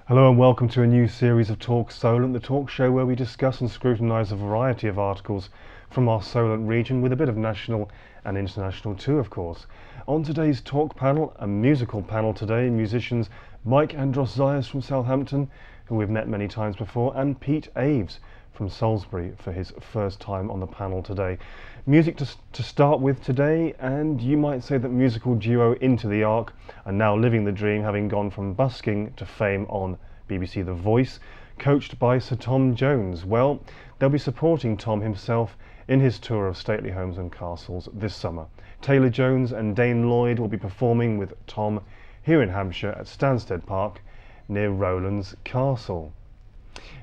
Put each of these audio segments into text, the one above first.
Hello and welcome to a new series of Talk Solent, the talk show where we discuss and scrutinise a variety of articles from our Solent region with a bit of national and international too, of course. On today's talk panel, a musical panel today, musicians Mike Andros-Zayas from Southampton, who we've met many times before, and Pete Aves from Salisbury for his first time on the panel today. Music to start with today, and you might say that musical duo Into the Ark are now living the dream, having gone from busking to fame on BBC The Voice, coached by Sir Tom Jones. Well, they'll be supporting Tom himself in his tour of stately homes and castles this summer. Taylor Jones and Dane Lloyd will be performing with Tom here in Hampshire at Stansted Park near Rowlands Castle.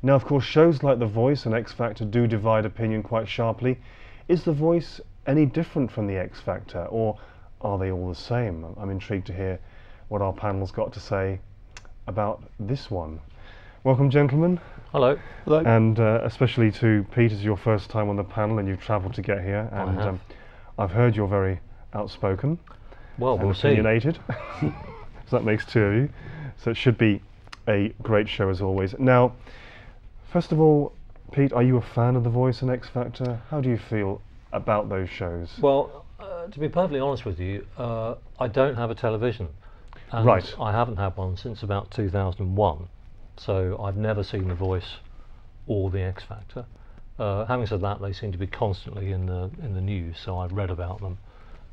Now, of course, shows like The Voice and XFactor do divide opinion quite sharply. Is The Voice any different from the XFactor, or are they all the same? I'm intrigued to hear what our panel's got to say about this one. Welcome, gentlemen. Hello. Hello. And especially to Pete, it's your first time on the panel and you've travelled to get here. And I've heard you're very outspoken. Well, and we'll opinionated. So that makes two of you. So it should be a great show as always. Now, first of all, Pete, are you a fan of The Voice and XFactor? How do you feel about those shows? Well, to be perfectly honest with you, I don't have a television. And right. I haven't had one since about 2001. So I've never seen The Voice or the XFactor. Having said that, they seem to be constantly in the news, so I've read about them.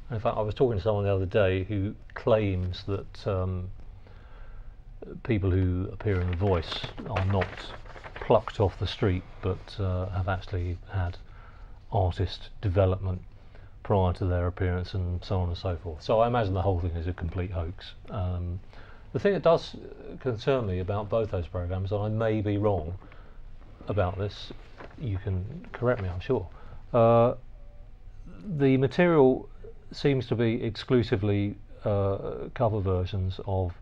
And in fact, I was talking to someone the other day who claims that people who appear in The Voice are not plucked off the street, but have actually had artist development prior to their appearance and so on and so forth. So I imagine the whole thing is a complete hoax. The thing that does concern me about both those programmes, and I may be wrong about this, you can correct me, I'm sure, the material seems to be exclusively cover versions of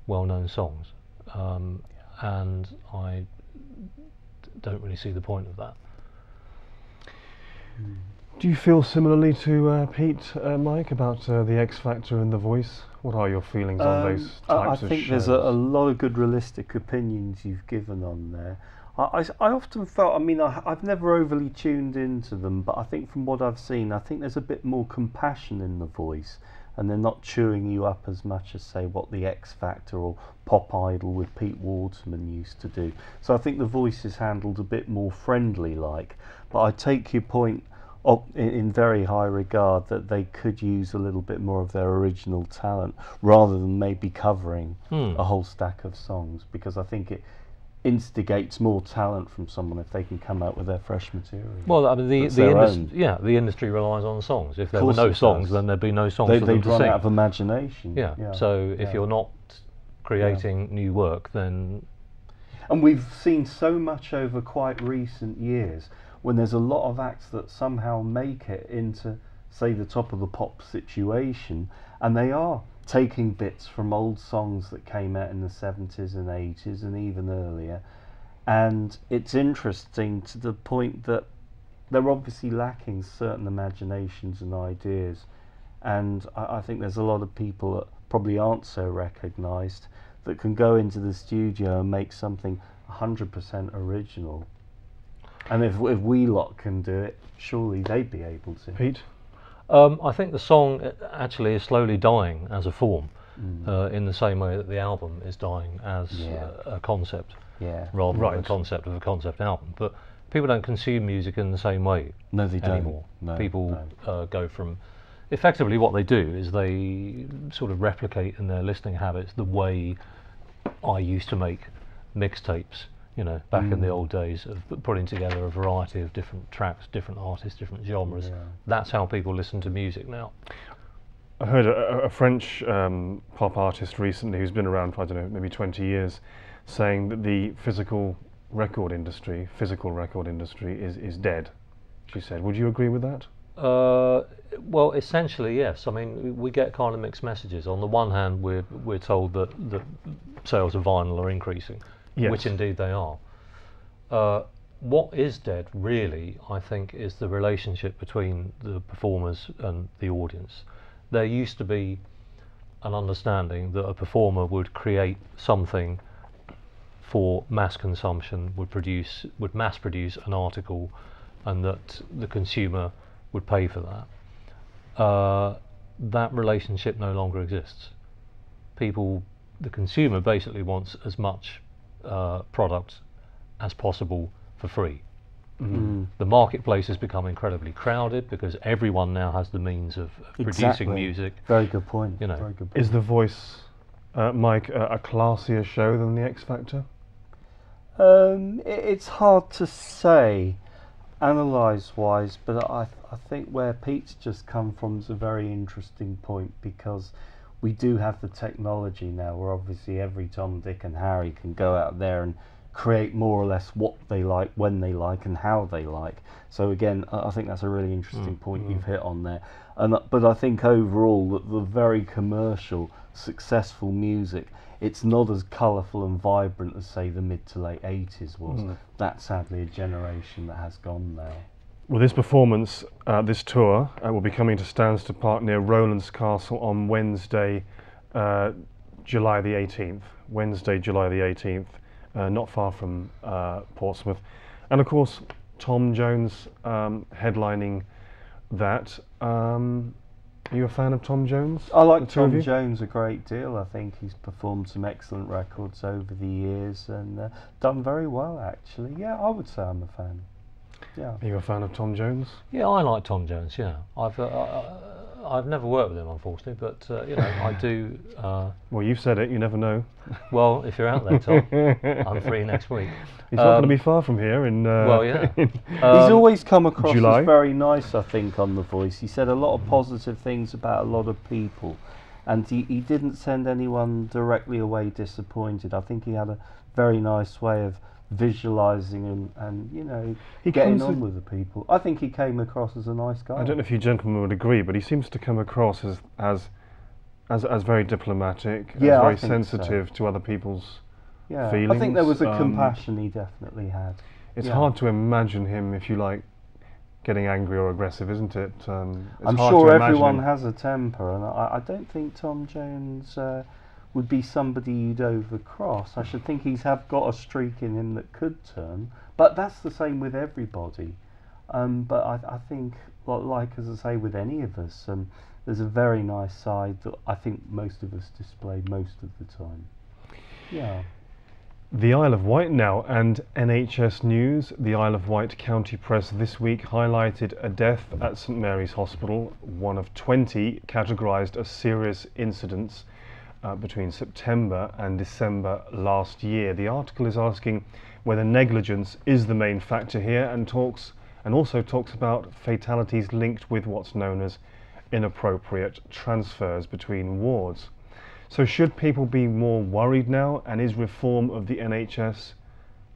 well-known songs, and I don't really see the point of that. Do you feel similarly to Pete, Mike, about the XFactor and The Voice? What are your feelings on those types of shows? I think there's a lot of good realistic opinions you've given on there. I often felt, I mean, I've never overly tuned into them, but I think from what I've seen, I think there's a bit more compassion in The Voice, and they're not chewing you up as much as, say, what the XFactor or Pop Idol with Pete Waterman used to do. So I think The Voice is handled a bit more friendly-like, but I take your point in very high regard that they could use a little bit more of their original talent rather than maybe covering a whole stack of songs, because I think it instigates more talent from someone if they can come out with their fresh material. Well, I mean, the industry relies on songs. If there were no songs, then there'd be no songs for them to sing. They'd run out of imagination. Yeah. So if you're not creating new work, then... And we've seen so much over quite recent years when there's a lot of acts that somehow make it into, say, the top of the pop situation, and they are taking bits from old songs that came out in the 70s and 80s and even earlier. And it's interesting to the point that they're obviously lacking certain imaginations and ideas, and I think there's a lot of people that probably aren't so recognised that can go into the studio and make something 100% original. And if we lot can do it, surely they'd be able to. Pete? I think the song actually is slowly dying as a form, in the same way that the album is dying as a concept, rather than a concept of a concept album. But people don't consume music in the same way anymore. No, people go from... Effectively what they do is they sort of replicate in their listening habits the way I used to make mixtapes, you know, back in the old days of putting together a variety of different tracks, different artists, different genres. That's how people listen to music now. I heard a French pop artist recently who's been around for, I don't know, maybe 20 years, saying that the physical record industry is dead, she said. Would you agree with that? Well, essentially, yes. I mean, we get kind of mixed messages. On the one hand, we're told that the sales of vinyl are increasing, which indeed they are. What is dead, really, I think, is the relationship between the performers and the audience. There used to be an understanding that a performer would create something for mass consumption would mass produce an article, and that the consumer would pay for that. That relationship no longer exists. The consumer basically wants as much product as possible for free. The marketplace has become incredibly crowded because everyone now has the means of producing music. Very good point. You know, Very good point. Is The Voice, Mike, a classier show than the X Factor? It's hard to say, analyse-wise, but I think where Pete's just come from is a very interesting point, because we do have the technology now where obviously every Tom, Dick and Harry can go out there and create more or less what they like, when they like, and how they like. So again, I think that's a really interesting point you've hit on there. But I think overall that the very commercial, successful music, it's not as colourful and vibrant as, say, the mid to late 80s was. That's sadly a generation that has gone now. Well, this performance, this tour, will be coming to Stanster Park near Rowlands Castle on Wednesday, July the 18th. Wednesday, July the 18th, not far from Portsmouth. And of course, Tom Jones headlining that. Are you a fan of Tom Jones? I like Tom Jones a great deal. I think he's performed some excellent records over the years and done very well, actually. Yeah, I would say I'm a fan. Yeah. Are you a fan of Tom Jones? Yeah, I like Tom Jones. Yeah, I've never worked with him, unfortunately, but you know, I do. Well, you've said it. You never know. Well, if you're out there, Tom, I'm free next week. He's not going to be far from here. Well, yeah. He's always come across July. as very nice, I think, on The Voice. He said a lot of positive things about a lot of people, and he didn't send anyone directly away disappointed. I think he had a very nice way of visualising and you know, getting on with the people. I think he came across as a nice guy. I don't know if you gentlemen would agree, but he seems to come across as very diplomatic, as very sensitive to other people's feelings. I think there was a compassion he definitely had. It's hard to imagine him, if you like, getting angry or aggressive, isn't it? I'm sure everyone has a temper, and I don't think Tom Jones would be somebody you'd overcross. I should think he's got a streak in him that could turn, but that's the same with everybody. But I think, like as I say, with any of us, there's a very nice side that I think most of us display most of the time. Yeah. The Isle of Wight now, and NHS News. The Isle of Wight County Press this week highlighted a death at St Mary's Hospital, one of 20 categorised as serious incidents between September and December last year. The article is asking whether negligence is the main factor here, and also talks about fatalities linked with what's known as inappropriate transfers between wards. So should people be more worried now, and is reform of the NHS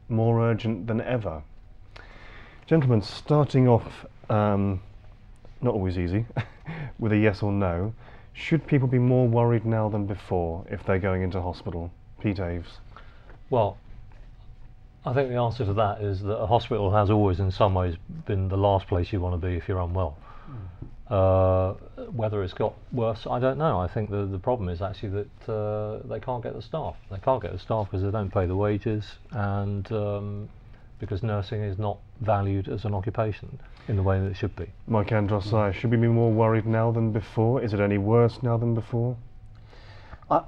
more urgent than ever? Gentlemen, starting off, not always easy, with a yes or no, should people be more worried now than before if they're going into hospital? Pete Aves. Well, I think the answer to that is that a hospital has always in some ways been the last place you want to be if you're unwell. Whether it's got worse, I don't know. I think the problem is actually that they can't get the staff. They can't get the staff because they don't pay the wages, and because nursing is not valued as an occupation in the way that it should be. Mike Andros, should we be more worried now than before? Is it any worse now than before?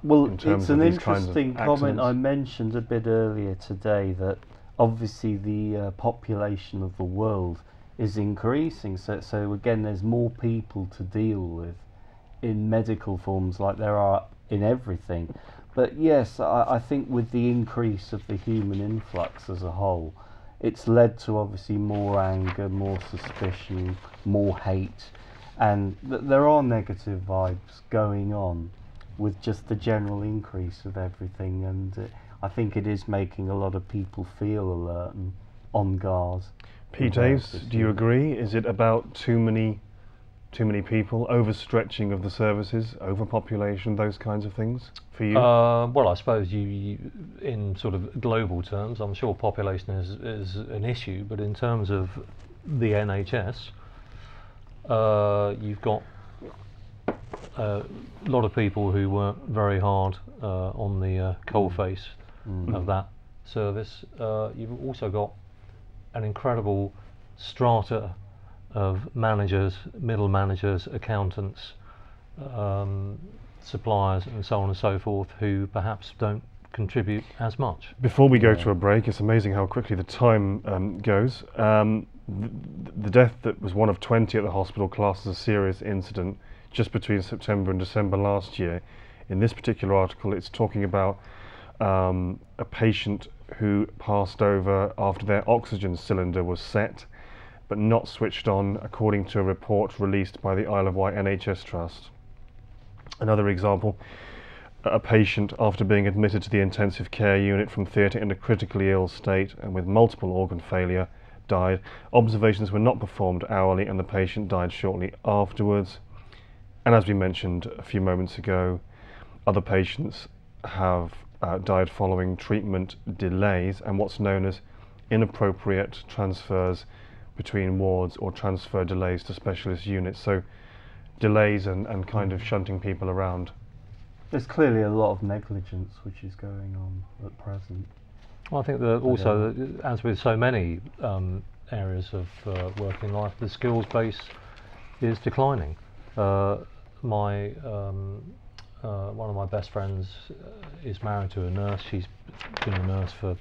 Well, it's an interesting comment I mentioned a bit earlier today, that obviously the population of the world is increasing, so again there's more people to deal with in medical forms like there are in everything. But yes, I think with the increase of the human influx as a whole, it's led to obviously more anger, more suspicion, more hate, and there are negative vibes going on with just the general increase of everything, and I think it is making a lot of people feel alert and on guard. Pete Aves, do you agree? Is it about too many people, overstretching of the services, overpopulation, those kinds of things for you? Well, I suppose you in sort of global terms, I'm sure population is an issue, but in terms of the NHS, you've got a lot of people who work very hard on the coalface of that service, you've also got an incredible strata of managers, middle managers, accountants, suppliers and so on and so forth, who perhaps don't contribute as much. Before we go to a break, it's amazing how quickly the time goes. The death that was one of 20 at the hospital classed as a serious incident just between September and December last year. In this particular article, it's talking about a patient who passed over after their oxygen cylinder was set but not switched on, according to a report released by the Isle of Wight NHS Trust. Another example, a patient, after being admitted to the intensive care unit from theatre in a critically ill state and with multiple organ failure, died. Observations were not performed hourly and the patient died shortly afterwards. And as we mentioned a few moments ago, other patients have died following treatment delays and what's known as inappropriate transfers between wards or transfer delays to specialist units. So delays and kind of shunting people around. There's clearly a lot of negligence which is going on at present. Well, I think that also, as with so many areas of working life, the skills base is declining. One of my best friends is married to a nurse. She's been a nurse for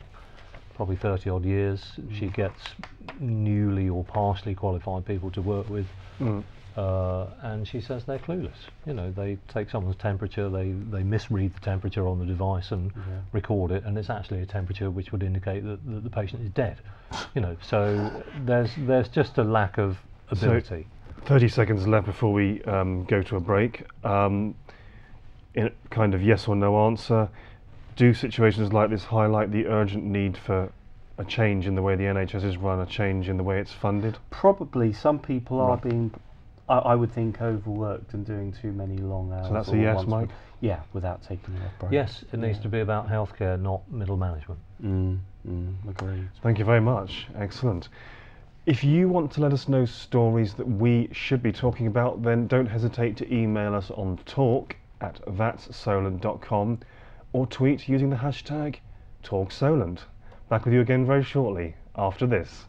probably 30 odd years. She gets newly or partially qualified people to work with, and she says they're clueless. You know, they take someone's temperature, they misread the temperature on the device and record it, and it's actually a temperature which would indicate that the patient is dead. You know, so there's just a lack of ability. So 30 seconds left before we go to a break. In a kind of yes or no answer, do situations like this highlight the urgent need for a change in the way the NHS is run, a change in the way it's funded? Probably. Some people are being, I would think, overworked and doing too many long hours. So that's a yes, Mike? Yeah, without taking enough breaks. Yes, it needs to be about healthcare, not middle management. Agreed. Thank you very much. Excellent. If you want to let us know stories that we should be talking about, then don't hesitate to email us on talk@thatssolent.com or tweet using the hashtag TalkSolent. Back with you again very shortly after this.